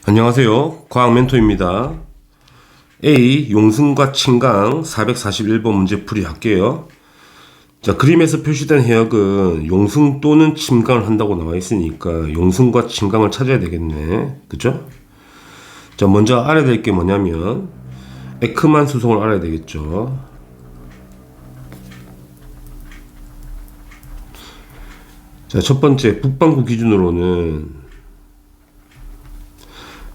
안녕하세요. 과학멘토입니다. A. 용승과 침강 441번 문제풀이 할게요. 자, 그림에서 표시된 해역은 용승 또는 침강을 한다고 나와 있으니까 용승과 침강을 찾아야 되겠네. 그죠? 자, 먼저 알아야 될 게 뭐냐면 에크만 수송을 알아야 되겠죠. 자, 첫 번째 북반구 기준으로는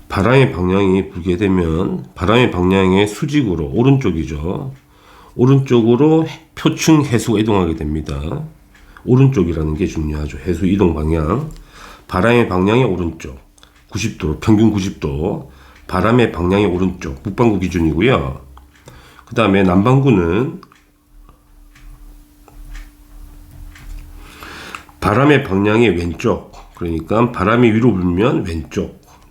바람의 방향이 불게 되면 바람의 방향의 수직으로 오른쪽이죠. 오른쪽으로 표층 해수가 이동하게 됩니다. 오른쪽이라는 게 중요하죠. 해수 이동 방향. 바람의 방향의 오른쪽 90도, 평균 90도. 바람의 방향의 오른쪽 북반구 기준이고요. 그 다음에 남반구는 바람의 방향의 왼쪽, 그러니까 바람이 위로 불면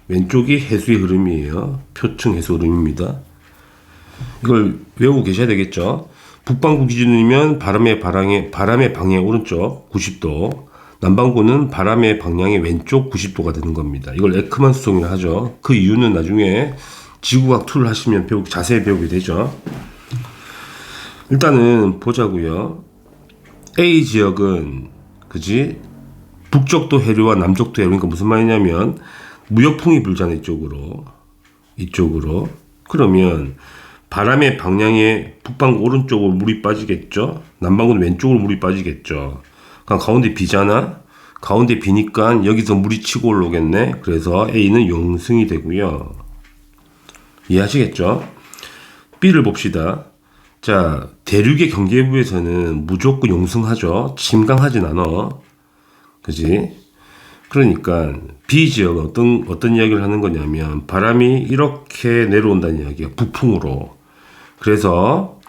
왼쪽이 해수의 흐름이에요. 표층 해수 흐름입니다. 이걸 외우고 계셔야 되겠죠. 북반구 기준이면 바람의 방향의 오른쪽 90도, 남반구는 바람의 방향의 왼쪽 90도가 되는 겁니다. 이걸 에크만 수송이라 하죠. 그 이유는 나중에 지구과학 2를 하시면 자세히 배우게 되죠. 일단은 보자고요. A 지역은 북쪽도 해류와 남쪽도 해류. 그러니까 무슨 말이냐면 무역풍이 불잖아. 이쪽으로. 그러면 바람의 방향에 북반구 오른쪽으로 물이 빠지겠죠. 남반구는 왼쪽으로 물이 빠지겠죠. 그럼 가운데 비잖아. 가운데 비니까 여기서 물이 치고 올라오겠네. 그래서 A는 용승이 되고요. 이해하시겠죠? B를 봅시다. 자, 대륙의 경계부에서는 무조건 용승하죠. 침강하진 않아. 그지? 그러니까 B 지역은 어떤 이야기를 하는 거냐면 바람이 이렇게 내려온다는 이야기야. 북풍으로. 그래서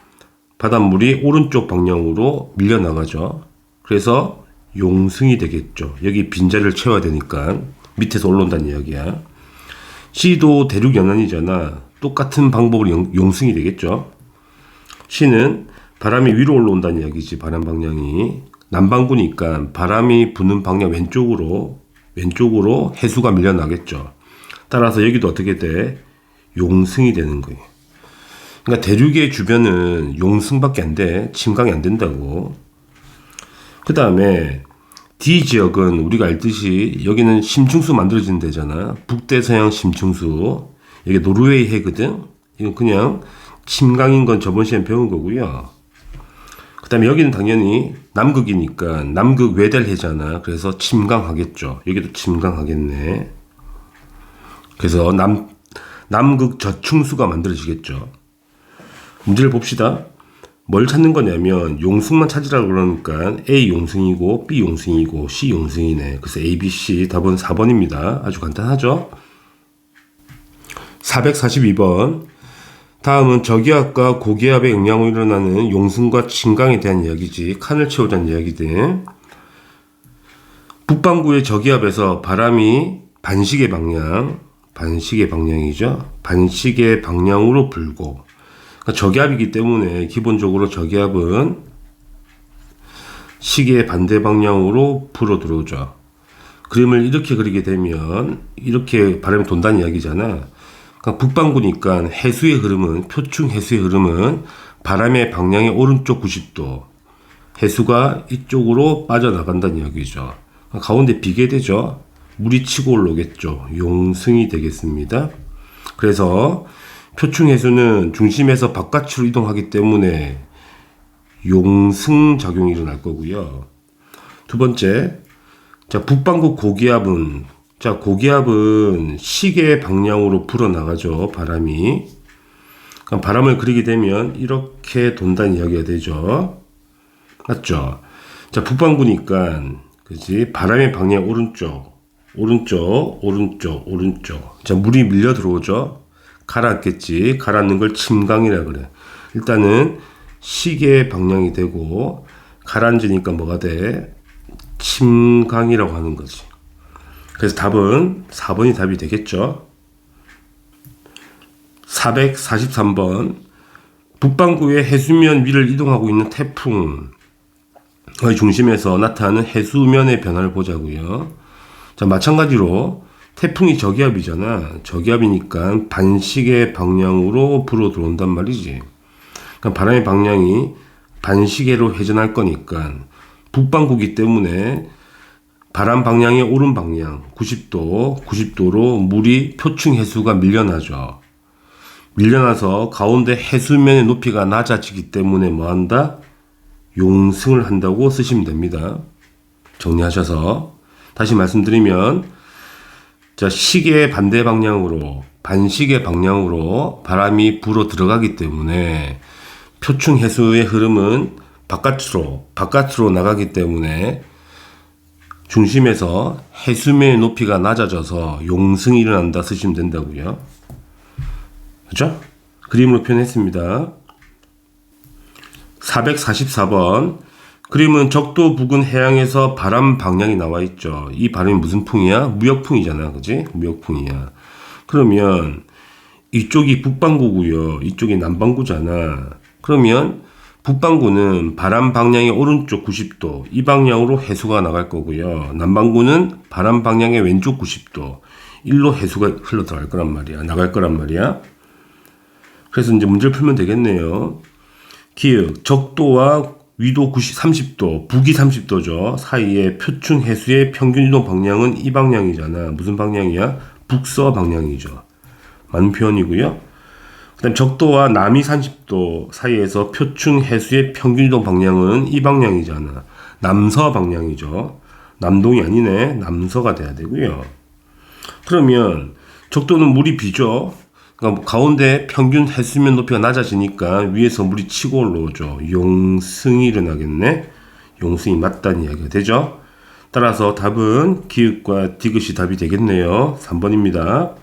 바닷물이 오른쪽 방향으로 밀려나가죠. 그래서 용승이 되겠죠. 여기 빈자리를 채워야 되니까 밑에서 올라온다는 이야기야. C도 대륙 연안이잖아. 똑같은 방법으로 용승이 되겠죠. C는 바람이 위로 올라온다는 이야기지. 바람 방향이 남반구니까 바람이 부는 방향 왼쪽으로 해수가 밀려나겠죠. 따라서 여기도 어떻게 돼? 용승이 되는 거예요. 그러니까 대륙의 주변은 용승밖에 안 돼. 침강이 안 된다고. 그 다음에 D 지역은 우리가 알듯이 여기는 심층수 만들어지는 데잖아. 북대서양 심층수. 이게 노르웨이 해거든. 이건 그냥 침강인 건 저번 시간에 배운 거고요. 그 다음에 여기는 당연히 남극이니까 남극 외달해잖아. 그래서 침강하겠죠. 여기도 침강하겠네. 그래서 남극 저층수가 만들어지겠죠. 문제를 봅시다. 뭘 찾는 거냐면 용승만 찾으라고 그러니까 A 용승이고 B 용승이고 C 용승이네. 그래서 A, B, C 답은 4번입니다. 아주 간단하죠. 442번. 다음은 저기압과 고기압의 영향으로 일어나는 용승과 침강에 대한 이야기지. 칸을 채우자는 이야기들. 북반구의 저기압에서 바람이 반시계 방향이죠. 반시계 방향으로 불고. 그러니까 저기압이기 때문에 기본적으로 저기압은 시계의 반대 방향으로 불어 들어오죠. 그림을 이렇게 그리게 되면 이렇게 바람이 돈다는 이야기잖아. 그러니까 북반구니까 표층 해수의 흐름은 바람의 방향의 오른쪽 90도. 해수가 이쪽으로 빠져나간다는 이야기죠. 그러니까 가운데 비게 되죠. 물이 치고 올라오겠죠. 용승이 되겠습니다. 그래서 표층 해수는 중심에서 바깥으로 이동하기 때문에 용승 작용이 일어날 거고요. 두 번째, 자, 북반구 고기압은 시계 방향으로 불어나가죠. 바람이. 그럼 바람을 그리게 되면 이렇게 돈다는 이야기가 되죠. 맞죠? 자, 북반구니까 바람의 방향 오른쪽. 자, 물이 밀려 들어오죠. 가라앉겠지. 가라앉는 걸 침강이라 그래. 일단은 시계 방향이 되고 가라앉으니까 뭐가 돼? 침강이라고 하는 거지. 그래서 답은 4번이 답이 되겠죠. 443번. 북반구의 해수면 위를 이동하고 있는 태풍의 중심에서 나타나는 해수면의 변화를 보자고요. 자, 마찬가지로 태풍이 저기압이잖아. 저기압이니까 반시계 방향으로 불어 들어온단 말이지. 그러니까 바람의 방향이 반시계로 회전할 거니까 북반구기 때문에 바람 방향의 오른 방향 90도로 물이 표층 해수가 밀려나죠. 밀려나서 가운데 해수면의 높이가 낮아지기 때문에 뭐한다? 용승을 한다고 쓰시면 됩니다. 정리하셔서 다시 말씀드리면, 자, 시계의 반대 방향으로 반시계 방향으로 바람이 불어 들어가기 때문에 표층 해수의 흐름은 바깥으로 나가기 때문에 중심에서 해수면의 높이가 낮아져서 용승이 일어난다 쓰시면 된다고요. 그죠? 그림으로 표현했습니다. 444번. 그림은 적도 부근 해양에서 바람 방향이 나와 있죠. 이 바람이 무슨 풍이야? 무역풍이잖아. 그지? 무역풍이야. 그러면 이쪽이 북반구고요. 이쪽이 남반구잖아. 그러면 북반구는 바람 방향의 오른쪽 90도, 이 방향으로 해수가 나갈 거고요. 남반구는 바람 방향의 왼쪽 90도, 일로 해수가 흘러 들어갈 거란 말이야. 나갈 거란 말이야. 그래서 이제 문제를 풀면 되겠네요. 기역, 적도와 위도 30도, 북위 30도죠. 사이에 표층 해수의 평균 이동 방향은 이 방향이잖아. 무슨 방향이야? 북서 방향이죠. 맞는 표현이고요. 그 다음 적도와 남위 30도 사이에서 표층 해수의 평균 이동 방향은 이 방향이잖아. 남서 방향이죠. 남동이 아니네. 남서가 돼야 되고요. 그러면 적도는 물이 비죠. 그러니까 가운데 평균 해수면 높이가 낮아지니까 위에서 물이 치고 올라오죠. 용승이 일어나겠네. 용승이 맞다는 이야기가 되죠. 따라서 답은 기읍과 디귿이 답이 되겠네요. 3번입니다.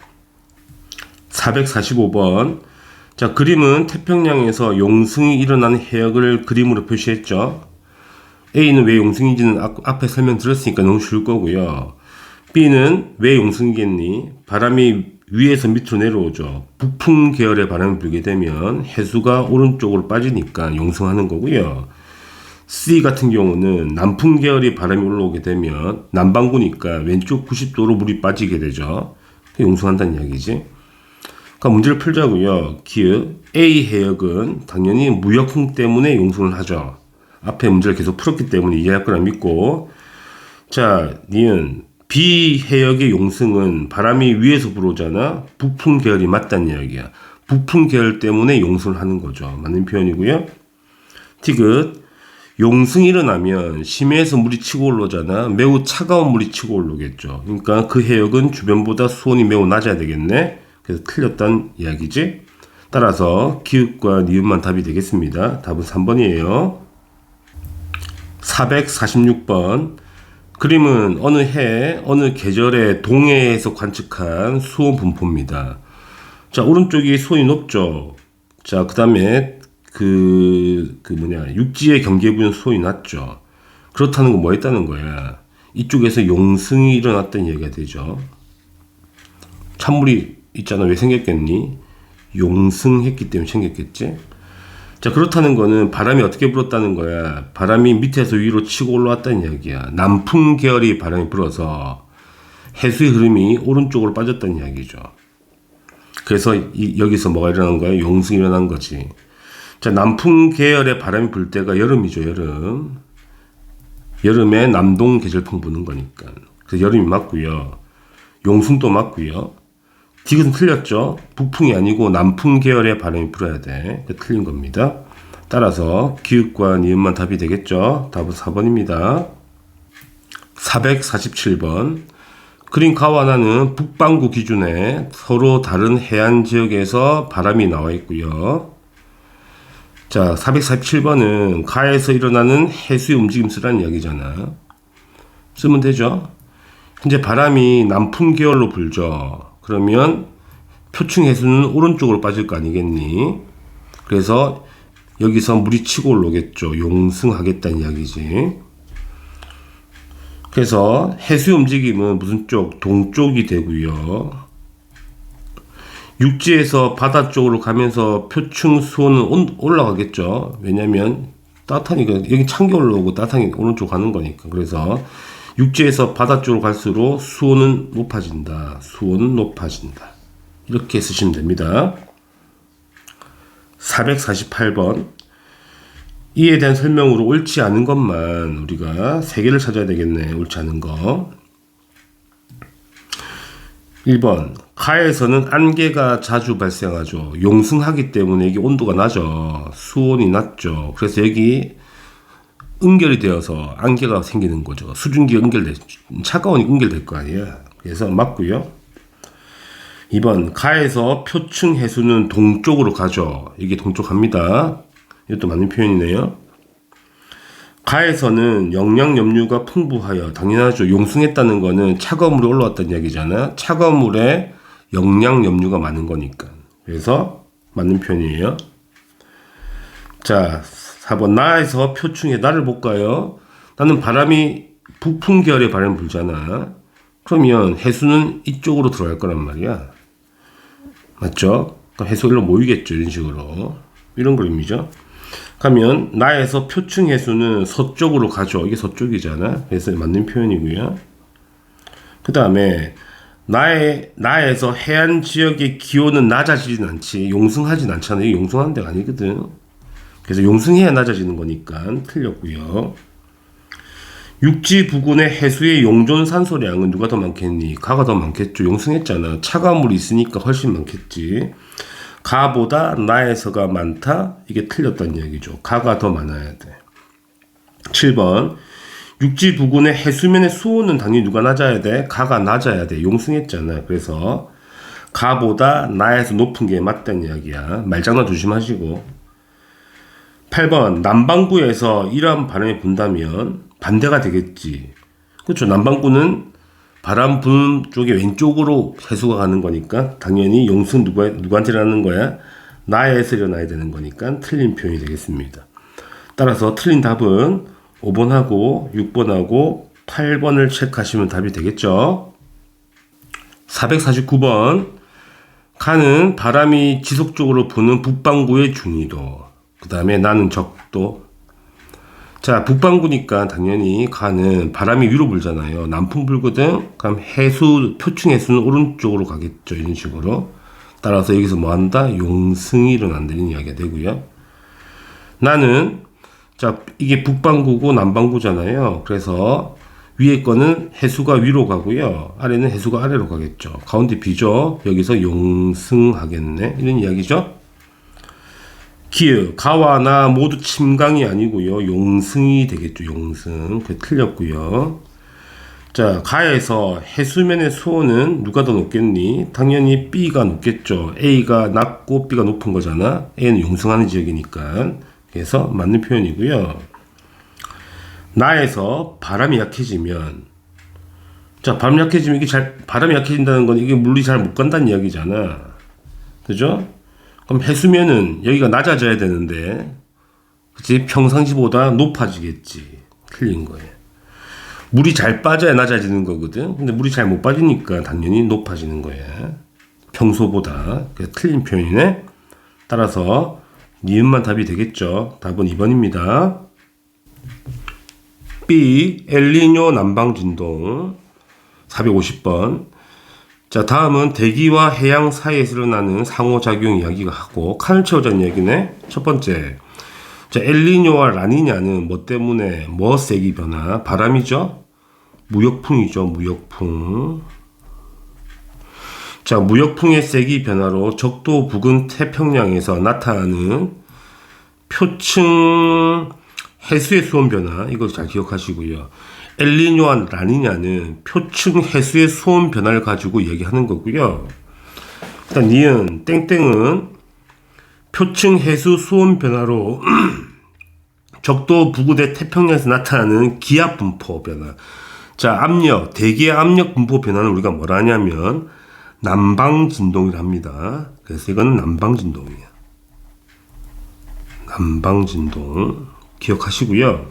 445번. 자, 그림은 태평양에서 용승이 일어나는 해역을 그림으로 표시했죠. A는 왜 용승인지는 앞에 설명드렸으니까 너무 쉬울 거고요. B는 왜 용승이겠니? 바람이 위에서 밑으로 내려오죠. 북풍 계열의 바람이 불게 되면 해수가 오른쪽으로 빠지니까 용승하는 거고요. C 같은 경우는 남풍 계열의 바람이 올라오게 되면 남반구니까 왼쪽 90도로 물이 빠지게 되죠. 용승한다는 이야기지. 그러니까 문제를 풀자고요. 기읍 A 해역은 당연히 무역풍 때문에 용승을 하죠. 앞에 문제를 계속 풀었기 때문에 이해할 거라 믿고, 자, 니은 B 해역의 용승은 바람이 위에서 불어오잖아. 북풍 계열이 맞다는 이야기야. 북풍 계열 때문에 용승을 하는 거죠. 맞는 표현이고요. 티귿 용승이 일어나면 심해에서 물이 치고 올라오잖아. 매우 차가운 물이 치고 올라오겠죠. 그러니까 그 해역은 주변보다 수온이 매우 낮아야 되겠네. 그래서 틀렸다는 이야기지. 따라서 기읍과 니은만 답이 되겠습니다. 답은 3번이에요. 446번. 그림은 어느 해, 어느 계절의 동해에서 관측한 수온 분포입니다. 자, 오른쪽이 수온이 높죠. 자, 그 다음에 육지의 경계부는 수온이 낮죠. 그렇다는 건 뭐 했다는 거야? 이쪽에서 용승이 일어났다는 얘기가 되죠. 찬물이 있잖아. 왜 생겼겠니? 용승했기 때문에 생겼겠지. 자, 그렇다는 거는 바람이 어떻게 불었다는 거야? 바람이 밑에서 위로 치고 올라왔다는 이야기야. 남풍 계열의 바람이 불어서 해수의 흐름이 오른쪽으로 빠졌다는 이야기죠. 그래서 여기서 뭐가 일어난 거야? 용승이 일어난 거지. 자, 남풍 계열의 바람이 불 때가 여름이죠. 여름에 남동 계절풍 부는 거니까. 그래서 여름이 맞고요. 용승도 맞고요. 디귿은 틀렸죠. 북풍이 아니고 남풍 계열의 바람이 불어야 돼. 틀린 겁니다. 따라서 기읍과 니은만 답이 되겠죠. 답은 4번입니다. 447번. 그림 가와 하나는 북반구 기준에 서로 다른 해안 지역에서 바람이 나와 있고요. 자, 447번은 가에서 일어나는 해수의 움직임 쓰라는 이야기잖아. 쓰면 되죠. 현재 바람이 남풍 계열로 불죠. 그러면 표층 해수는 오른쪽으로 빠질 거 아니겠니? 그래서 여기서 물이 치고 올라오겠죠. 용승하겠다는 이야기지. 그래서 해수의 움직임은 무슨 쪽? 동쪽이 되고요. 육지에서 바다 쪽으로 가면서 표층 수온은 올라가겠죠. 왜냐면 따뜻하니까 여기 찬 게 올라오고 따뜻한 게 오른쪽 가는 거니까. 그래서 육지에서 바다 쪽으로 갈수록 수온은 높아진다. 수온은 높아진다. 이렇게 쓰시면 됩니다. 448번. 이에 대한 설명으로 옳지 않은 것만 우리가 3개를 찾아야 되겠네. 옳지 않은 거. 1번. 가에서는 안개가 자주 발생하죠. 용승하기 때문에 이게 온도가 낮죠. 수온이 낮죠. 그래서 여기 응결이 되어서 안개가 생기는 거죠. 수증기가 차가우니까 응결될 거 아니야. 그래서 맞고요. 2번. 가에서 표층 해수는 동쪽으로 가죠. 이게 동쪽합니다. 이것도 맞는 표현이네요. 가에서는 영양염류가 풍부하여, 당연하죠. 용승했다는 거는 차가운 물이 올라왔다는 이야기잖아. 차가운 물에 영양염류가 많은 거니까. 그래서 맞는 표현이에요. 자, 4번. 나에서 표층에 나를 볼까요? 나는 바람이 북풍계열의 바람이 불잖아. 그러면 해수는 이쪽으로 들어갈 거란 말이야. 맞죠? 그럼 해수가 일로 모이겠죠. 이런 식으로. 이런 그림이죠. 그러면 나에서 표층 해수는 서쪽으로 가죠. 이게 서쪽이잖아. 그래서 맞는 표현이고요. 그 다음에 나에서 해안 지역의 기온은 낮아지진 않지. 용승하진 않잖아. 이게 용승하는 데가 아니거든. 그래서 용승해야 낮아지는 거니까 틀렸고요. 육지 부근의 해수의 용존 산소량은 누가 더 많겠니? 가가 더 많겠죠. 용승했잖아. 차가운 물이 있으니까 훨씬 많겠지. 가보다 나에서가 많다? 이게 틀렸다는 얘기죠. 가가 더 많아야 돼. 7번. 육지 부근의 해수면의 수온은 당연히 누가 낮아야 돼? 가가 낮아야 돼. 용승했잖아. 그래서 가보다 나에서 높은 게 맞다는 이야기야. 말장난 조심하시고. 8번. 남반구에서 이러한 바람이 분다면 반대가 되겠지. 그렇죠. 남반구는 바람 부는 쪽에 왼쪽으로 해수가 가는 거니까 당연히 용승 누구한테 일어나는 거야? 나에서 일어나야 되는 거니까 틀린 표현이 되겠습니다. 따라서 틀린 답은 5번하고 6번하고 8번을 체크하시면 답이 되겠죠. 449번. 가는 바람이 지속적으로 부는 북반구의 중위도. 그 다음에 나는 적도. 자, 북반구니까 당연히 가는 바람이 위로 불잖아요. 남풍 불거든. 그럼 표층 해수는 오른쪽으로 가겠죠. 이런 식으로. 따라서 여기서 뭐 한다? 용승이 일어난다는 이야기가 되고요. 나는, 자, 이게 북반구고 남반구잖아요. 그래서 위에 거는 해수가 위로 가고요. 아래는 해수가 아래로 가겠죠. 가운데 비죠. 여기서 용승하겠네. 이런 이야기죠. 기역, 가와 나 모두 침강이 아니고요. 용승이 되겠죠. 용승. 그게 틀렸고요. 자, 가에서 해수면의 수온은 누가 더 높겠니? 당연히 B가 높겠죠. A가 낮고 B가 높은 거잖아. A는 용승하는 지역이니까. 그래서 맞는 표현이고요. 나에서 바람이 약해지면, 자, 바람이 약해지면 바람이 약해진다는 건 이게 물이 잘 못 간다는 이야기잖아. 그죠? 그럼 해수면은 여기가 낮아져야 되는데, 그치? 평상시보다 높아지겠지. 틀린 거예요. 물이 잘 빠져야 낮아지는 거거든. 근데 물이 잘 못 빠지니까 당연히 높아지는 거야. 평소보다. 그래서 틀린 표현이네. 따라서 니은만 답이 되겠죠. 답은 2번입니다. B. 엘니뇨 남방진동. 450번. 자, 다음은 대기와 해양 사이에서 일어나는 상호작용 이야기가 하고 칸을 채우자는 얘기네. 첫 번째. 자, 엘니뇨와 라니냐는 뭐 때문에 뭐 세기 변화? 바람이죠. 무역풍이죠. 무역풍. 자, 무역풍의 세기 변화로 적도 부근 태평양에서 나타나는 표층 해수의 수온 변화. 이거 잘 기억하시고요. 엘니뇨와 라니냐는 표층 해수의 수온 변화를 가지고 얘기하는 거고요. 일단 니은 땡땡은 표층 해수 수온 변화로 적도 부근의 태평양에서 나타나는 기압 분포 변화. 자, 압력, 대기의 압력 분포 변화는 우리가 뭐라 하냐면 남방진동이라 합니다. 그래서 이거는 남방진동이에요. 남방진동 기억하시고요.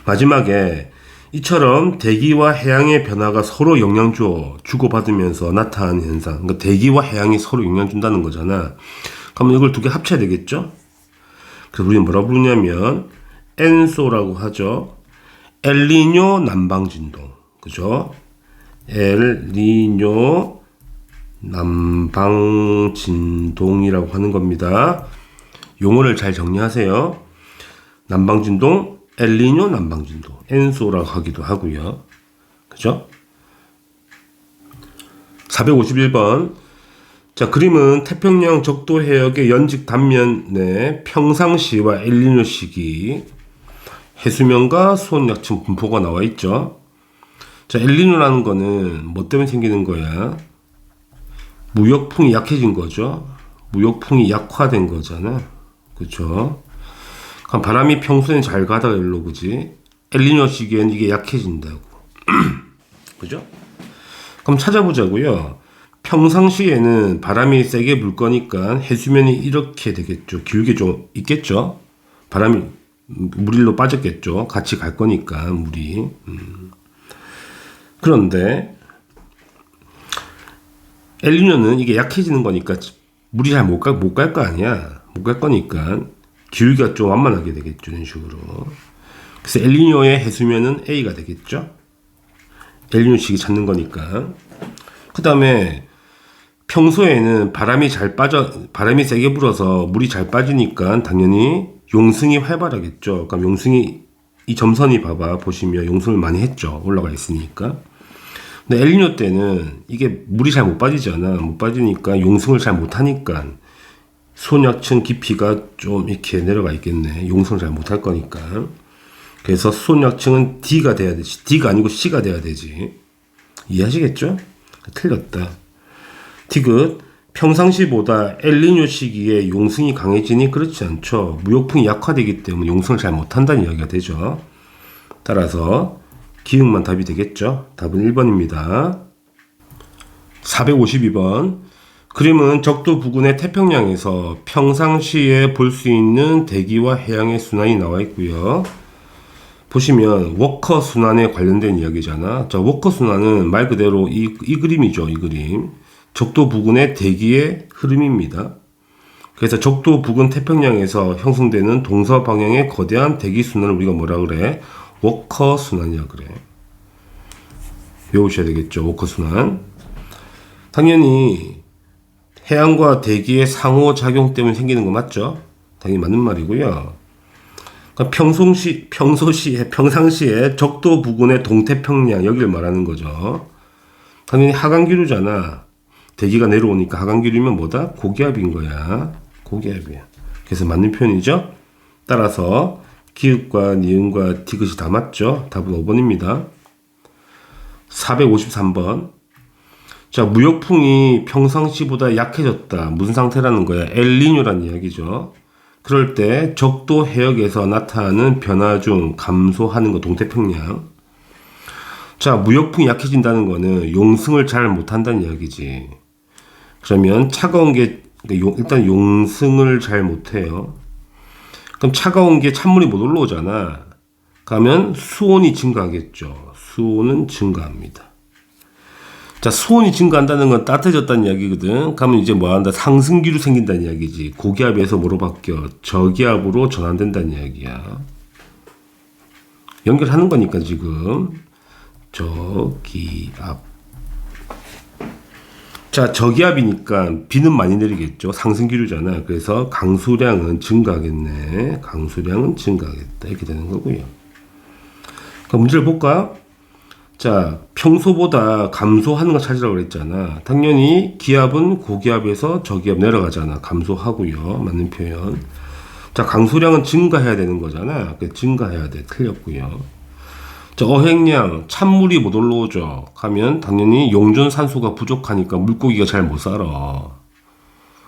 마지막에 이처럼 대기와 해양의 변화가 서로 영향 주고받으면서 나타나는 현상. 그러니까 대기와 해양이 서로 영향 준다는 거잖아. 그러면 이걸 두 개 합쳐야 되겠죠? 그래서 우리는 뭐라 부르냐면 엔소라고 하죠. 엘니뇨 남방진동. 그죠? 엘니뇨 남방진동이라고 하는 겁니다. 용어를 잘 정리하세요. 남방진동, 엘니뇨 남방진동. 엔소라고 하기도 하고요. 그죠? 451번. 자, 그림은 태평양 적도 해역의 연직 단면에 평상시와 엘니뇨 시기, 해수면과 수온 약층 분포가 나와 있죠. 자, 엘니뇨라는 거는 뭐 때문에 생기는 거야? 무역풍이 약해진 거죠. 무역풍이 약화된 거잖아. 그렇죠? 그럼 바람이 평소엔 잘 가다가 일로 그지? 엘니뇨 시기엔 이게 약해진다고. 그죠? 그럼 찾아보자고요. 평상시에는 바람이 세게 불 거니까 해수면이 이렇게 되겠죠. 기울기 좀 있겠죠. 바람이 물일로 빠졌겠죠. 같이 갈 거니까 물이. 그런데 엘니뇨는 이게 약해지는 거니까 물이 잘 못 갈 거 아니야. 못 갈 거니까 기울기가 좀 완만하게 되겠죠. 이런 식으로. 그래서 엘니뇨의 해수면은 A가 되겠죠. 엘니뇨 시기 찾는 거니까. 그 다음에 평소에는 바람이 세게 불어서 물이 잘 빠지니까 당연히 용승이 활발하겠죠. 그러니까 용승이, 이 점선이 봐봐, 보시면 용승을 많이 했죠. 올라가 있으니까. 근데 엘니뇨 때는 이게 물이 잘 못 빠지잖아. 못 빠지니까 용승을 잘 못하니까 수온약층 깊이가 좀 이렇게 내려가 있겠네. 용승을 잘 못할 거니까. 그래서 수온약층은 D가 돼야 되지. D가 아니고 C가 돼야 되지. 이해하시겠죠? 틀렸다. 디귿. 평상시보다 엘니뇨 시기에 용승이 강해지니 그렇지 않죠. 무역풍이 약화되기 때문에 용승을 잘 못한다는 이야기가 되죠. 따라서 기흥만 답이 되겠죠. 답은 1번입니다. 452번. 그림은 적도 부근의 태평양에서 평상시에 볼 수 있는 대기와 해양의 순환이 나와 있고요. 보시면 워커 순환에 관련된 이야기잖아. 자, 워커 순환은 말 그대로 이 그림이죠. 이 그림. 적도 부근의 대기의 흐름입니다. 그래서 적도 부근 태평양에서 형성되는 동서 방향의 거대한 대기 순환을 우리가 뭐라 그래? 워커 순환이라 그래. 외우셔야 되겠죠. 워커 순환. 당연히 해양과 대기의 상호작용 때문에 생기는 거 맞죠? 당연히 맞는 말이고요. 그러니까 평상시에 적도 부근의 동태평양 여기를 말하는 거죠. 당연히 하강기류잖아. 대기가 내려오니까 하강기류면 뭐다? 고기압인 거야. 고기압이야. 그래서 맞는 표현이죠. 따라서 기읍과 니은과 디귿이 다 맞죠. 답은 5번입니다. 453번. 자, 무역풍이 평상시보다 약해졌다. 무슨 상태라는 거야? 엘니뇨라는 이야기죠. 그럴 때 적도 해역에서 나타나는 변화 중 감소하는 거 동태평양. 자, 무역풍이 약해진다는 거는 용승을 잘 못한다는 이야기지. 그러면 차가운 게 일단 용승을 잘 못해요. 그럼 차가운 게 찬물이 못 올라오잖아. 그러면 수온이 증가하겠죠. 수온은 증가합니다. 자, 수온이 증가한다는 건 따뜻해졌다는 이야기거든. 그러면 이제 뭐 한다? 상승기류 생긴다는 이야기지. 고기압에서 뭐로 바뀌어? 저기압으로 전환된다는 이야기야. 연결하는 거니까 지금. 저기압. 자, 저기압이니까 비는 많이 내리겠죠. 상승기류잖아. 그래서 강수량은 증가하겠네. 강수량은 증가하겠다. 이렇게 되는 거고요. 그럼 문제를 볼까? 자, 평소보다 감소하는 거 찾으라고 그랬잖아. 당연히 기압은 고기압에서 저기압 내려가잖아. 감소하고요. 맞는 표현. 자, 강수량은 증가해야 되는 거잖아. 증가해야 돼. 틀렸고요. 자, 어획량, 찬물이 못 올라오죠. 하면 당연히 용존 산소가 부족하니까 물고기가 잘 못 살아.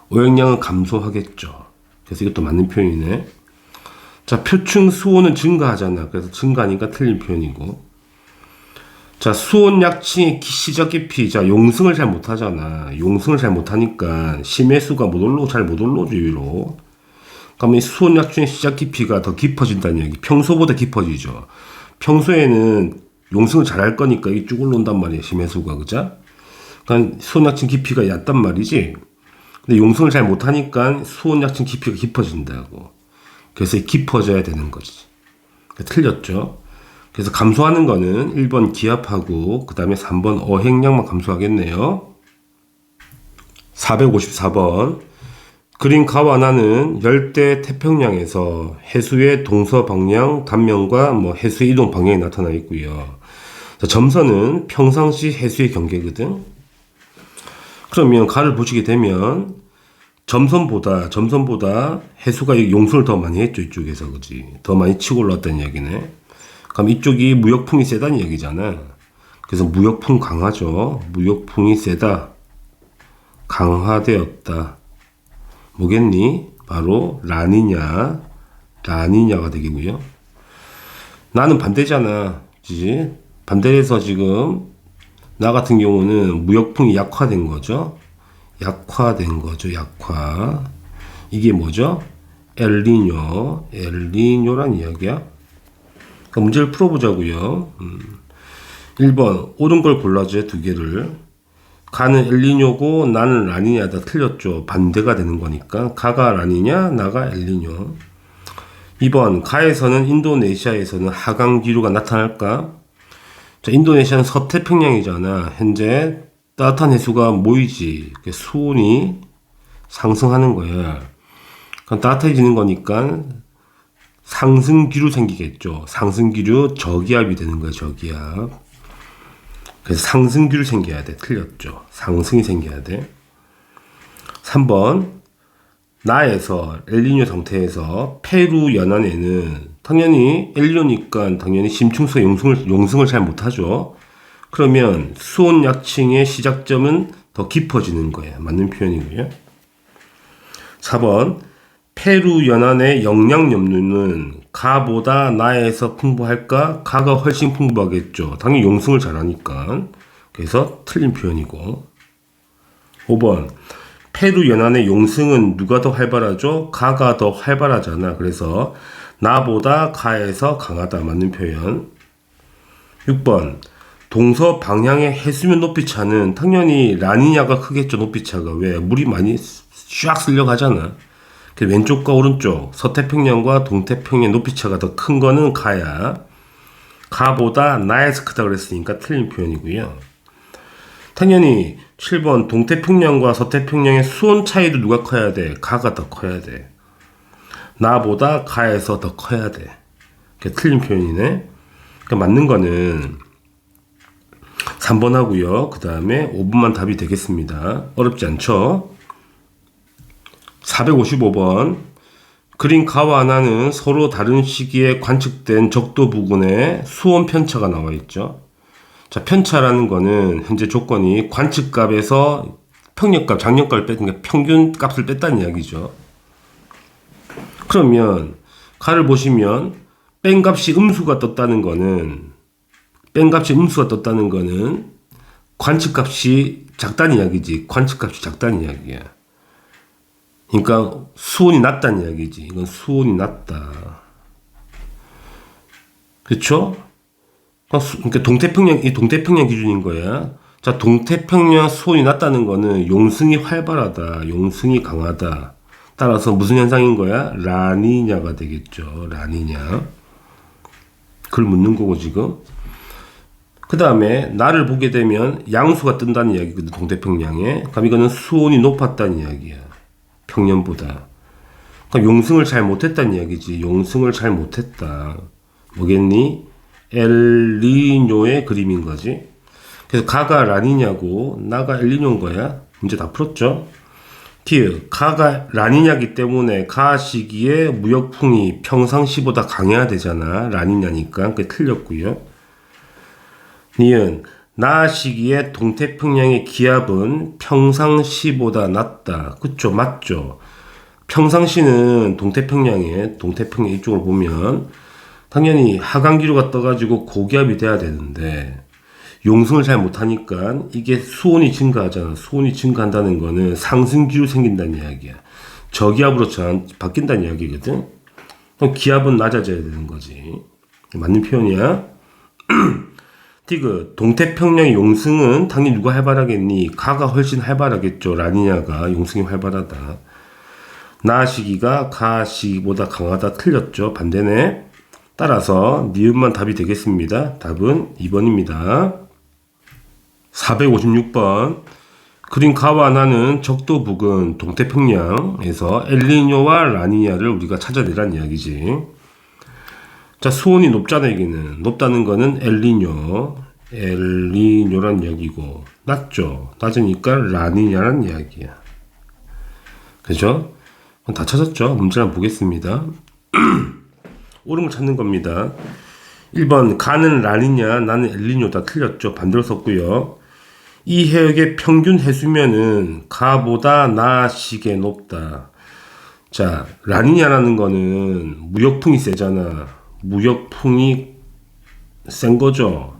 어획량은 감소하겠죠. 그래서 이것도 맞는 표현이네. 자, 표층 수온은 증가하잖아. 그래서 증가하니까 틀린 표현이고. 자, 수온 약층의 시작 깊이. 자, 용승을 잘 못하잖아. 용승을 잘 못하니까 심해수가 잘 못 올라오죠. 위로. 그러면 수온 약층의 시작 깊이가 더 깊어진다는 얘기. 평소보다 깊어지죠. 평소에는 용승을 잘 할 거니까 이게 쭉 올라온단 말이야. 심해수가. 그죠? 그러니까 수온 약층 깊이가 얕단 말이지. 근데 용승을 잘 못하니까 수온 약층 깊이가 깊어진다고. 그래서 깊어져야 되는 거지. 틀렸죠. 그래서 감소하는 거는 1번 기압하고 그 다음에 3번 어획량만 감소하겠네요. 454번 그린 가와나는 열대 태평양에서 해수의 동서 방향 단면과 해수의 이동 방향이 나타나 있고요. 자, 점선은 평상시 해수의 경계거든. 그러면 가를 보시게 되면 점선보다 해수가 용선을 더 많이 했죠. 이쪽에서. 그지? 더 많이 치고 올라왔다는 이야기네. 그럼 이쪽이 무역풍이 세다는 얘기잖아. 그래서 무역풍 강하죠. 무역풍이 세다. 강화되었다. 뭐겠니? 바로 라니냐가 되겠고요. 나는 반대잖아. 그치? 반대해서 지금 나 같은 경우는 무역풍이 약화된 거죠. 약화. 이게 뭐죠? 엘니뇨란 이야기야. 그러니까 문제를 풀어보자고요. 1번 옳은 걸 골라줘. 두 개를. 가는 엘니뇨고 나는 라니냐다. 틀렸죠. 반대가 되는 거니까. 가가 라니냐, 나가 엘니뇨. 2번 가에서는 인도네시아에서는 하강 기류가 나타날까? 자, 인도네시아는 서태평양이잖아. 현재 따뜻한 해수가 모이지. 수온이 상승하는 거야. 그럼 따뜻해지는 거니까 상승기류 생기겠죠. 상승기류 저기압이 되는 거야. 저기압. 그래서 상승기류 생겨야 돼. 틀렸죠. 상승이 생겨야 돼. 3번 나에서 엘니뇨 상태에서 페루 연안에는 당연히 엘니뇨니까 당연히 심층수가 용승을 잘 못하죠. 그러면 수온 약층의 시작점은 더 깊어지는 거예요. 맞는 표현이고요. 4번 페루 연안의 영양염류는 가보다 나에서 풍부할까? 가가 훨씬 풍부하겠죠. 당연히 용승을 잘하니까. 그래서 틀린 표현이고. 5번 페루 연안의 용승은 누가 더 활발하죠? 가가 더 활발하잖아. 그래서 나보다 가에서 강하다. 맞는 표현. 6번 동서 방향의 해수면 높이차는 당연히 라니냐가 크겠죠. 높이차가. 왜? 물이 많이 샥 쓸려가잖아. 왼쪽과 오른쪽 서태평양과 동태평양 높이차가 더 큰 거는 가야. 가보다 나에서 크다 그랬으니까 틀린 표현이고요. 당연히 7번 동태평양과 서태평양의 수온 차이도 누가 커야 돼? 가가 더 커야 돼. 나보다 가에서 더 커야 돼. 틀린 표현이네. 그러니까 맞는 거는 3번 하고요. 그 다음에 5번만 답이 되겠습니다. 어렵지 않죠? 455번 그린 가와나는 서로 다른 시기에 관측된 적도 부근에 수온 편차가 나와 있죠. 자, 편차라는 거는 현재 조건이 관측값에서 평년값, 작년값을 그러니까 평균 값을 뺐다는 이야기죠. 그러면 가를 보시면 뺀값이 음수가 떴다는 거는 관측값이 작다는 이야기지. 관측값이 작다는 이야기야. 그러니까 수온이 낮다는 이야기지. 이건 수온이 낮다. 그렇죠? 그러니까 동태평양 기준인 거야. 자, 동태평양 수온이 낮다는 거는 용승이 활발하다. 용승이 강하다. 따라서 무슨 현상인 거야? 라니냐가 되겠죠. 라니냐. 그걸 묻는 거고 지금. 그 다음에 나를 보게 되면 양수가 뜬다는 이야기거든. 동태평양에. 그럼 이거는 수온이 높았다는 이야기야. 평년보다. 그러니까 용승을 잘 못했다는 이야기지. 용승을 잘 못했다. 뭐겠니? 엘니뇨의 그림인 거지. 그래서 가가 라니냐고 나가 엘니뇨인 거야. 문제 다 풀었죠? 가가 라니냐기 때문에 가 시기에 무역풍이 평상시보다 강해야 되잖아. 라니냐니까. 그게 틀렸고요. 니은 나 시기에 동태평양의 기압은 평상시보다 낮다. 그쵸? 맞죠? 평상시는 동태평양 이쪽을 보면 당연히 하강기류가 떠가지고 고기압이 돼야 되는데 용승을 잘 못하니까 이게 수온이 증가하잖아. 수온이 증가한다는 거는 상승기류 생긴다는 이야기야. 저기압으로 바뀐다는 이야기거든. 그럼 기압은 낮아져야 되는 거지. 맞는 표현이야. 동태평양의 용승은 당연히 누가 활발하겠니? 가가 훨씬 활발하겠죠. 라니냐가 용승이 활발하다. 나 시기가 가 시기보다 강하다. 틀렸죠. 반대네. 따라서 니은만 답이 되겠습니다. 답은 2번입니다. 456번. 그린 가와나는 적도 부근 동태평양에서 엘니뇨와 라니냐를 우리가 찾아내란 이야기지. 자, 수온이 높잖아. 여기는 높다는 거는 엘니뇨란 이야기고, 낮죠. 낮으니까 라니냐란 이야기야. 그죠? 다 찾았죠? 문제 한번 보겠습니다. 옳은 걸 찾는 겁니다. 1번 가는 라니냐, 나는 엘니뇨다. 틀렸죠. 반대로 썼고요. 이 해역의 평균 해수면은 가보다 나시게 높다. 자, 라니냐라는 거는 무역풍이 세잖아. 무역풍이 센 거죠.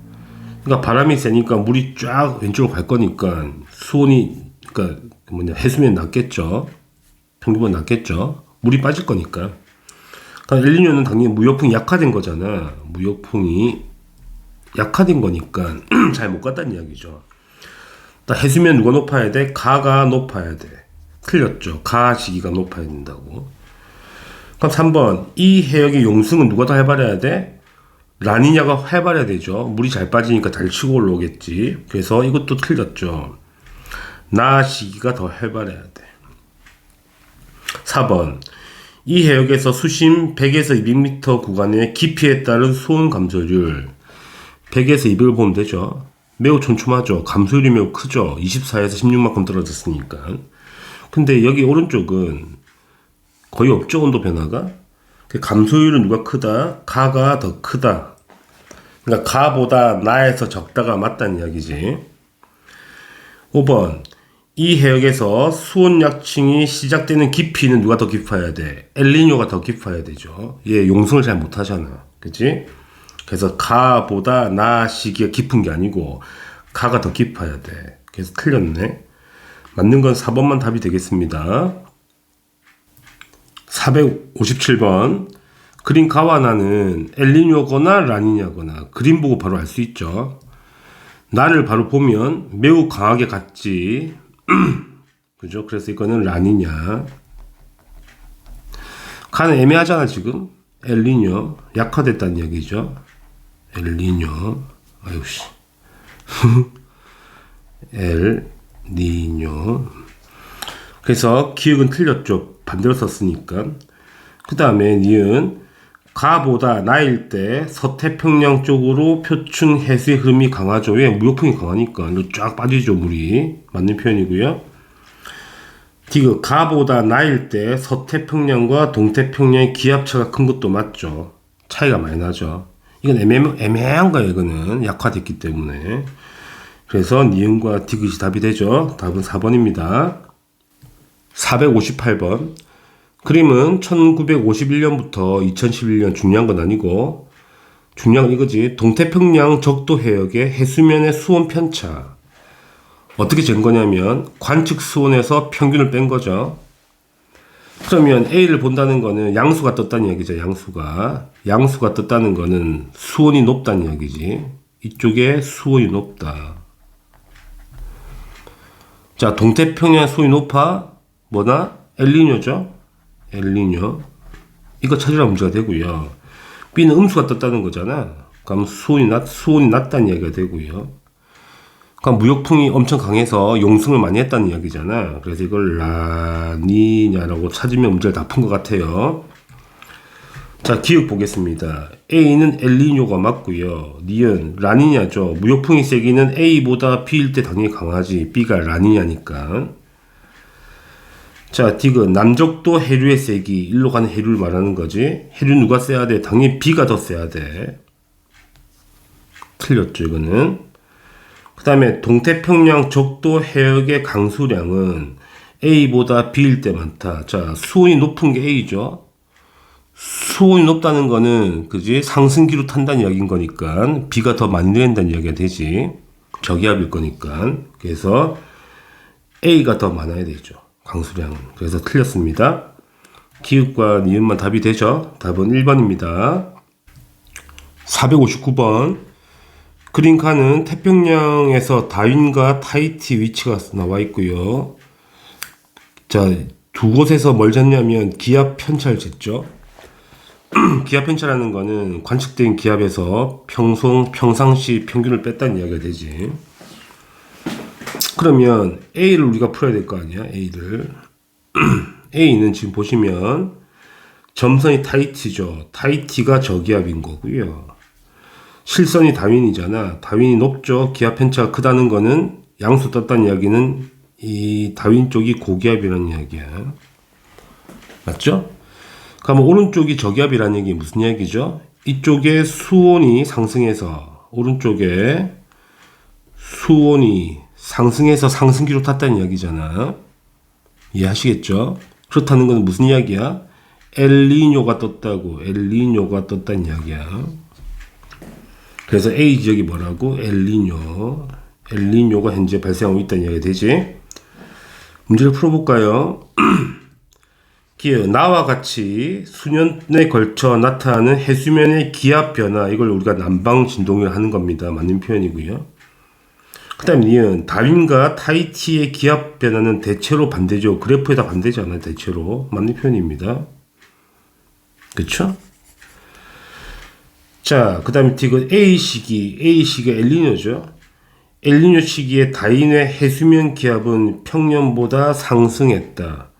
그러니까 바람이 세니까 물이 쫙 왼쪽으로 갈 거니까 수온이, 그러니까 해수면이 낮겠죠. 평균보다 낮겠죠. 물이 빠질 거니까. 그러니까 엘니뇨는 당연히 무역풍이 약화된 거잖아. 무역풍이 약화된 거니까 잘 못 갔다는 이야기죠. 해수면 누가 높아야 돼? 가가 높아야 돼. 틀렸죠. 가 시기가 높아야 된다고. 그럼 3번. 이 해역의 용승은 누가 더 해발해야 돼? 라니냐가 해발해야 되죠. 물이 잘 빠지니까 잘 치고 올라오겠지. 그래서 이것도 틀렸죠. 나 시기가 더 해발해야 돼. 4번. 이 해역에서 수심 100에서 200m 구간의 깊이에 따른 수온 감소율 100에서 200을 보면 되죠. 매우 촘촘하죠. 감소율이 매우 크죠. 24에서 16만큼 떨어졌으니까. 근데 여기 오른쪽은 거의 없죠. 온도 변화가. 감소율은 누가 크다? 가가 더 크다. 그러니까 가보다 나에서 적다가 맞다는 이야기지. 5번. 이 해역에서 수온 약층이 시작되는 깊이는 누가 더 깊어야 돼? 엘니뇨가 더 깊어야 되죠. 얘 용성을 잘 못하잖아. 그치? 그래서 가보다 나 시기가 깊은 게 아니고 가가 더 깊어야 돼. 그래서 틀렸네. 맞는 건 4번만 답이 되겠습니다. 457번. 그린 가와나는 엘니뇨거나 라니냐거나 그림 보고 바로 알 수 있죠. 나를 바로 보면 매우 강하게 갔지. 그죠? 그래서 이거는 라니냐. 가는 애매하잖아 지금. 엘니뇨 약화됐다는 얘기죠. 엘니뇨. 아유씨. 엘니뇨. 그래서 기억은 틀렸죠. 반대로 썼으니까. 그 다음에 니은 가보다 나일 때 서태평양 쪽으로 표층 해수의 흐름이 강하죠. 왜? 무역풍이 강하니까 쫙 빠지죠. 물이. 맞는 표현이고요. 디귿 가보다 나일 때 서태평양과 동태평양의 기압차가 큰 것도 맞죠. 차이가 많이 나죠. 이건 애매한 거예요. 이거는 약화됐기 때문에. 그래서 니은과 디귿이 답이 되죠. 답은 4번입니다. 458번. 그림은 1951년부터 2011년 중요한 건 아니고 중요한 건 이거지. 동태평양 적도 해역의 해수면의 수온 편차. 어떻게 잰 거냐면 관측 수온에서 평균을 뺀 거죠. 그러면 A를 본다는 거는 양수가 떴다는 얘기죠. 양수가 떴다는 거는 수온이 높다는 얘기지. 이쪽에 수온이 높다. 자, 동태평양 수온이 높아? 뭐나? 엘니뇨죠. 엘니뇨. 이거 찾으라 문제가 되고요. B는 음수가 떴다는 거잖아. 그럼 수온이 낮다는 이야기가 되고요. 그럼 무역풍이 엄청 강해서 용승을 많이 했다는 이야기잖아. 그래서 이걸 라니냐라고 찾으면 문제를 다 푼 것 같아요. 자, 기억 보겠습니다. A는 엘니뇨가 맞고요. 니은 라니냐죠. 무역풍이 세기는 A보다 B일 때 당연히 강하지. B가 라니냐니까. 자, 디귿 남적도 해류의 세기. 일로 가는 해류를 말하는 거지. 해류 누가 세야 돼? 당연히 B가 더 세야 돼. 틀렸죠, 이거는. 그 다음에 동태평양 적도 해역의 강수량은 A보다 B일 때 많다. 자, 수온이 높은 게 A죠. 수온이 높다는 거는 그지 상승기로 탄다는 이야기인 거니까 B가 더 많이 내린다는 이야기가 되지. 저기압일 거니까. 그래서 A가 더 많아야 되죠. 강수량은. 그래서 틀렸습니다. 기읍과 니은만 답이 되죠. 답은 1번입니다. 459번. 그린카는 태평양에서 다윈과 타히티 위치가 나와 있고요. 자, 두 곳에서 뭘 쟀냐면 기압 편차를 쟀죠. 기압 편차라는 거는 관측된 기압에서 평상시 평균을 뺐다는 이야기가 되지. 그러면 A를 우리가 풀어야 될 거 아니야, A를. A는 지금 보시면 점선이 타이트죠. 타이트가 저기압인 거고요. 실선이 다윈이잖아. 다윈이 높죠. 기압 편차가 크다는 거는 양수 떴다는 이야기는 이 다윈 쪽이 고기압이라는 이야기야. 맞죠? 그러면 오른쪽이 저기압이라는 얘기 무슨 이야기죠? 이쪽에 수온이 상승해서 오른쪽에 수온이 상승해서 상승기로 탔다는 이야기잖아. 이해하시겠죠? 그렇다는 건 무슨 이야기야? 엘니뇨가 떴다고. 엘니뇨가 떴다는 이야기야. 그래서 A 지역이 뭐라고? 엘니뇨. 엘니뇨가 현재 발생하고 있다는 이야기가 되지. 문제를 풀어볼까요? 나와 같이 수년에 걸쳐 나타나는 해수면의 기압 변화, 이걸 우리가 난방 진동이라 하는 겁니다. 맞는 표현이고요. 그 다음에 니은 다윈과 타이티의 기압 변화는 대체로 반대죠. 그래프에다 반대잖아요. 대체로. 맞는 표현입니다. 그쵸? 자, 그 다음에 디귿 A시기가 엘니뇨죠. 엘니뇨 시기에 다윈의 해수면 기압은 평년보다 상승했다.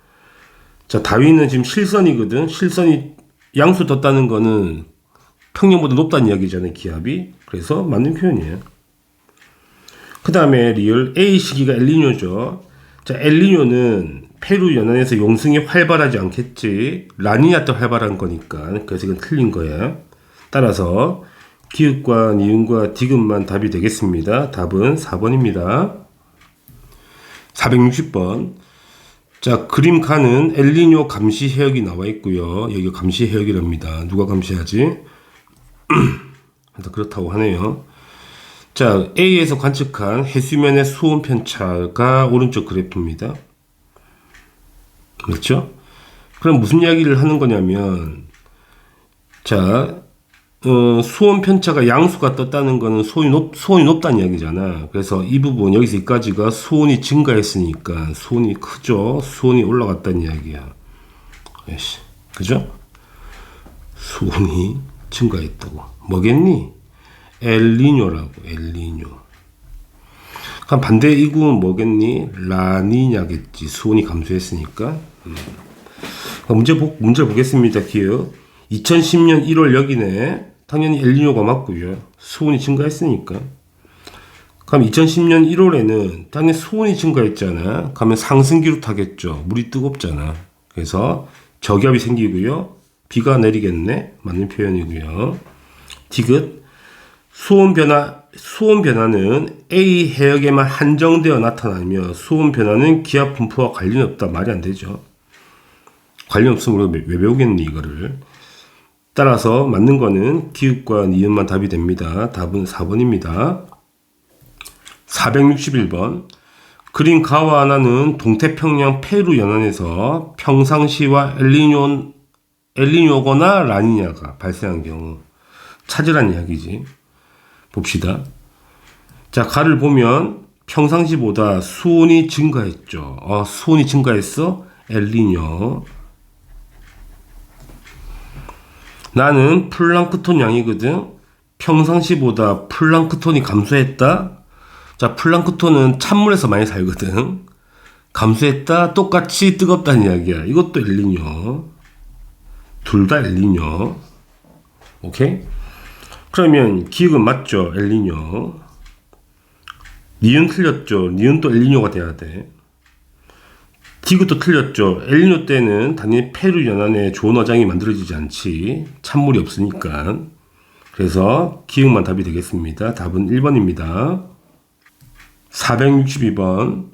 자, 다윈은 지금 실선이거든. 실선이 양수 떴다는 거는 평년보다 높다는 이야기잖아요. 기압이. 그래서 맞는 표현이에요. 그 다음에 리얼 A 시기가 엘니뇨죠. 자, 엘니뇨는 페루 연안에서 용승이 활발하지 않겠지. 라니냐 때 활발한 거니까. 그래서 이건 틀린 거야. 따라서 기읍과 니은과 디귿만 답이 되겠습니다. 답은 4번입니다. 460번. 자, 그림 칸은 엘니뇨 감시 해역이 나와 있고요. 여기 감시 해역이랍니다. 누가 감시하지? 그렇다고 하네요. 자, A에서 관측한 해수면의 수온 편차가 오른쪽 그래프입니다. 그렇죠? 그럼 무슨 이야기를 하는 거냐면, 자, 수온 편차가 양수가 떴다는 거는 수온이 높다는 이야기잖아. 그래서 이 부분, 여기서 여기까지가 수온이 증가했으니까 수온이 크죠? 수온이 올라갔다는 이야기야. 그죠? 수온이 증가했다고. 뭐겠니? 엘니뇨라고. 엘니뇨. 그럼 반대 이구는 뭐겠니? 라니냐겠지. 수온이 감소했으니까. 문제 보겠습니다. 기억. 2010년 1월 여기네. 당연히 엘니뇨가 맞고요. 수온이 증가했으니까. 그럼 2010년 1월에는 당연히 수온이 증가했잖아. 그러면 상승기로 타겠죠. 물이 뜨겁잖아. 그래서 저기압이 생기고요. 비가 내리겠네. 맞는 표현이고요. 디귿. 수온 변화는 A 해역에만 한정되어 나타나며 수온 변화는 기압 분포와 관련이 없다. 말이 안 되죠. 관련 없으면 우리가 왜 배우겠니 이거를. 따라서 맞는 거는 기읍과 니은만 답이 됩니다. 답은 4번입니다. 461번. 그린 가와 하나는 동태평양 페루 연안에서 평상시와 엘니뇨거나 라니냐가 발생한 경우 찾으란 이야기지. 봅시다. 자, 가를 보면 평상시보다 수온이 증가했죠. 수온이 증가했어? 엘니뇨. 나는 플랑크톤 양이거든. 평상시보다 플랑크톤이 감소했다. 자, 플랑크톤은 찬물에서 많이 살거든. 감소했다. 똑같이 뜨겁다는 이야기야. 이것도 엘니뇨. 둘 다 엘니뇨. 오케이? 그러면 기억은 맞죠? 엘니뇨. 니은 틀렸죠? 니은 또 엘니뇨가 돼야 돼. 디귿도 틀렸죠. 엘니뇨 때는 당연히 페루 연안에 좋은 어장이 만들어지지 않지. 찬물이 없으니까. 그래서 기억만 답이 되겠습니다. 답은 1번입니다. 462번.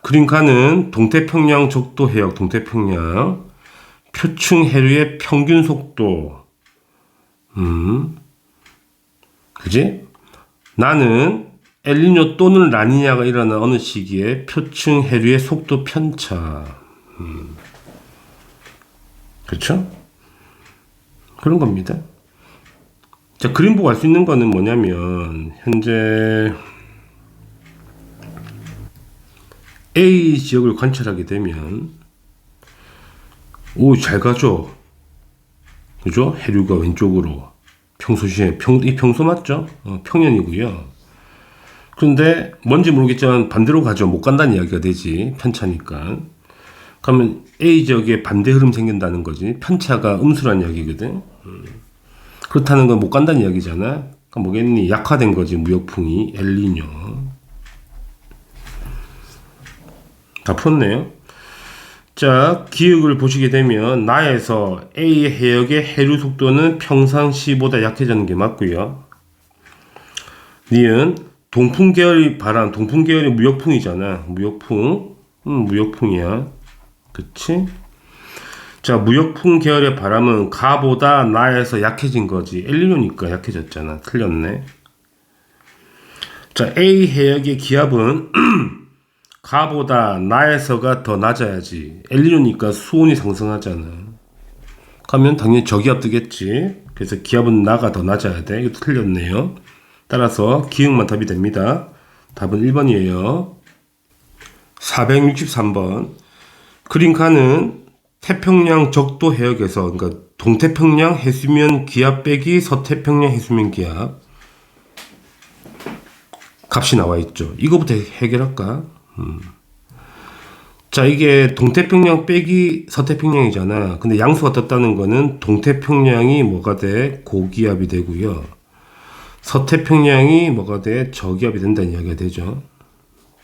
그림칸은 동태평양 적도 해역, 동태평양 표층 해류의 평균 속도. 그지? 나는 엘니뇨 또는 라니냐가 일어난 어느 시기에 표층 해류의 속도 편차. 그렇죠? 그런 겁니다. 자, 그림 보고 알 수 있는 거는 뭐냐면 현재 A 지역을 관찰하게 되면 오, 잘 가죠. 그죠? 해류가 왼쪽으로. 평소시에, 이 평소 맞죠? 평년이고요. 그런데 뭔지 모르겠지만 반대로 가죠. 못 간다는 이야기가 되지. 편차니까. 그러면 A 지역에 반대 흐름 생긴다는 거지. 편차가 음수란 이야기거든. 그렇다는 건 못 간다는 이야기잖아. 그러니까 뭐겠니? 약화된 거지. 무역풍이. 엘니뇨. 다 풀었네요. 자, 기역을 보시게 되면 나에서 A 해역의 해류 속도는 평상시보다 약해지는 게 맞고요. 니은 동풍 계열의 바람, 동풍 계열의 무역풍이잖아. 무역풍. 무역풍이야. 그치? 자, 무역풍 계열의 바람은 가보다 나에서 약해진 거지. 엘니뇨니까 약해졌잖아. 틀렸네. 자, A 해역의 기압은 가보다 나에서가 더 낮아야지. 엘니뇨니까 수온이 상승하잖아. 그러면 당연히 저기압 뜨겠지. 그래서 기압은 나가 더 낮아야 돼. 이것도 틀렸네요. 따라서 기역만 답이 됩니다. 답은 1번이에요. 463번. 그린카는 태평양 적도 해역에서, 그러니까 동태평양 해수면 기압 빼기 서태평양 해수면 기압 값이 나와 있죠. 이거부터 해결할까? 자, 이게 동태평양 빼기 서태평양이잖아. 근데 양수가 떴다는 거는 동태평양이 뭐가 돼? 고기압이 되고요. 서태평양이 뭐가 돼? 저기압이 된다는 이야기가 되죠.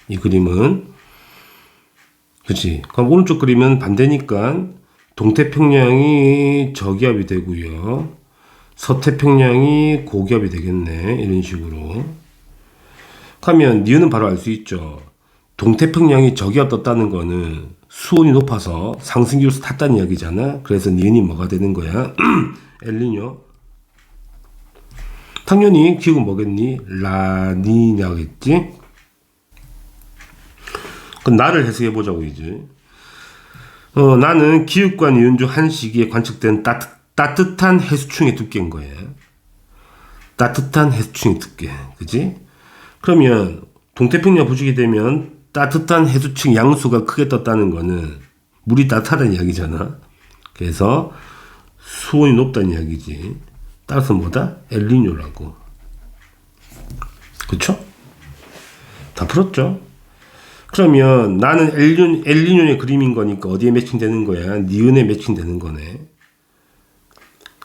이 그림은. 그치? 그럼 오른쪽 그림은 반대니까 동태평양이 저기압이 되고요. 서태평양이 고기압이 되겠네. 이런 식으로. 그러면 니은은 바로 알 수 있죠. 동태평양이 저기압 떴다는 거는 수온이 높아서 상승기로서 탔다는 이야기잖아. 그래서 니은이 뭐가 되는 거야? 엘니뇨. 당연히 기억은 뭐겠니? 라니냐겠지? 그럼 나를 해석해 보자고 이제. 나는 기역과 니은 중 한 시기에 관측된 따뜻한 해수충의 두께인 거야. 따뜻한 해수충의 두께. 그지? 그러면 동태평양 보시게 되면 따뜻한 해수층 양수가 크게 떴다는 거는 물이 따뜻하다는 이야기잖아. 그래서 수온이 높다는 이야기지. 따라서 뭐다? 엘니뇨라고. 그쵸? 다 풀었죠? 그러면 나는 엘니뇨의 그림인 거니까 어디에 매칭되는 거야? 니은에 매칭되는 거네.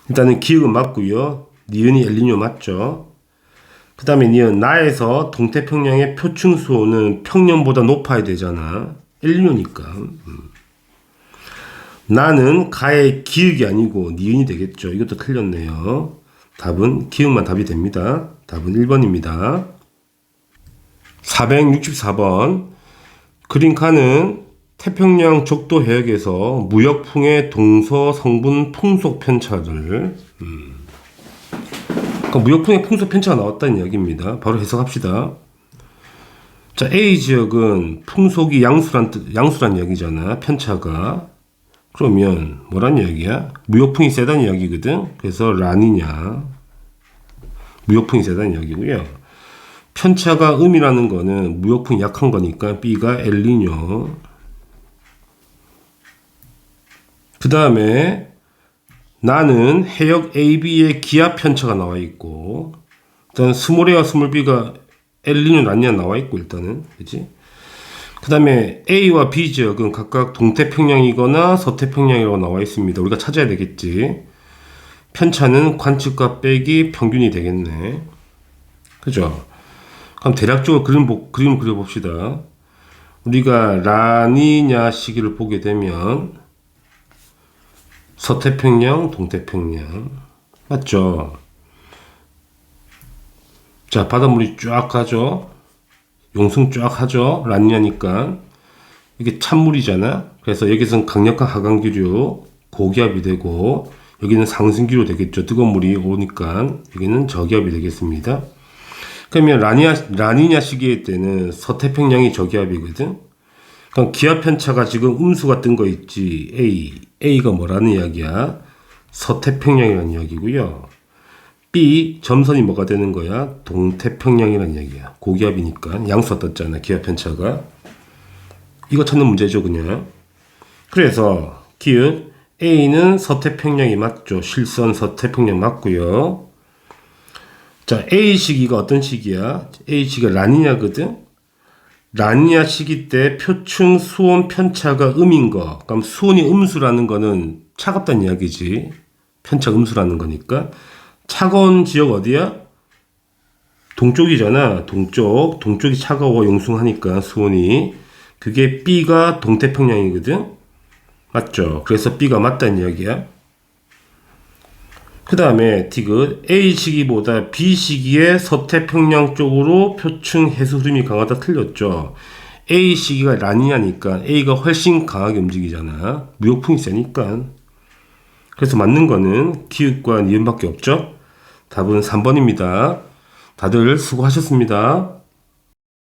일단은 기역은 맞고요. 니은이 엘니뇨 맞죠? 그 다음에 니은 나에서 동태평양의 표층 수온은 평년보다 높아야 되잖아. 엘니뇨니까. 나는 가의 기역이 아니고 니은이 되겠죠. 이것도 틀렸네요. 답은 기역만 답이 됩니다. 답은 1번입니다. 464번. 그린카는 태평양 적도 해역에서 무역풍의 동서 성분 풍속 편차를 그러니까 무역풍의 풍속 편차가 나왔다는 이야기입니다. 바로 해석합시다. 자, A 지역은 풍속이 양수란 이야기잖아. 편차가. 그러면 뭐란 이야기야? 무역풍이 세다는 이야기거든. 그래서 라니냐. 무역풍이 세다는 이야기고요. 편차가 음이라는 거는 무역풍이 약한 거니까 B가 엘니뇨. 그 다음에 나는 해역 AB의 기압 편차가 나와 있고, 일단 스몰 A와 스몰 B가 엘니뇨 라니냐 나와 있고 일단은 그렇지? 그 다음에 A와 B 지역은 각각 동태평양이거나 서태평양이라고 나와 있습니다. 우리가 찾아야 되겠지. 편차는 관측과 빼기 평균이 되겠네. 그죠? 그럼 대략적으로 그림 그려봅시다. 우리가 라니냐 시기를 보게 되면 서태평양, 동태평양 맞죠? 자, 바닷물이 쫙 가죠. 용승 쫙 하죠. 라니냐니까 이게 찬물이잖아. 그래서 여기서는 강력한 하강기류 고기압이 되고 여기는 상승기류 되겠죠. 뜨거운 물이 오니까 여기는 저기압이 되겠습니다. 그러면 라니냐 시기의 때는 서태평양이 저기압이거든. 그럼 기압 편차가 지금 음수가 뜬 거 있지. A가 뭐라는 이야기야? 서태평양이라는 이야기고요. B 점선이 뭐가 되는 거야? 동태평양이라는 이야기야. 고기압이니까 양수가 떴잖아. 기압 편차가. 이거 찾는 문제죠, 그냥. 그래서 기역 A는 서태평양이 맞죠. 실선 서태평양 맞고요. 자, A 시기가 어떤 시기야? A 시기가 라니냐거든. 라니냐 시기 때 표층 수온 편차가 음인 거. 그럼 수온이 음수라는 거는 차갑다는 이야기지. 편차 음수라는 거니까. 차가운 지역 어디야? 동쪽이잖아. 동쪽이 차가워 용숭하니까 수온이. 그게 B가 동태평양이거든. 맞죠? 그래서 B가 맞다는 이야기야. 그 다음에 디귿 A 시기보다 B 시기에 서태평양 쪽으로 표층 해수 흐름이 강하다 틀렸죠. A 시기가 라니냐니까 A가 훨씬 강하게 움직이잖아. 무역풍이 세니까. 그래서 맞는 거는 기읍과 니은밖에 없죠. 답은 3번입니다. 다들 수고하셨습니다.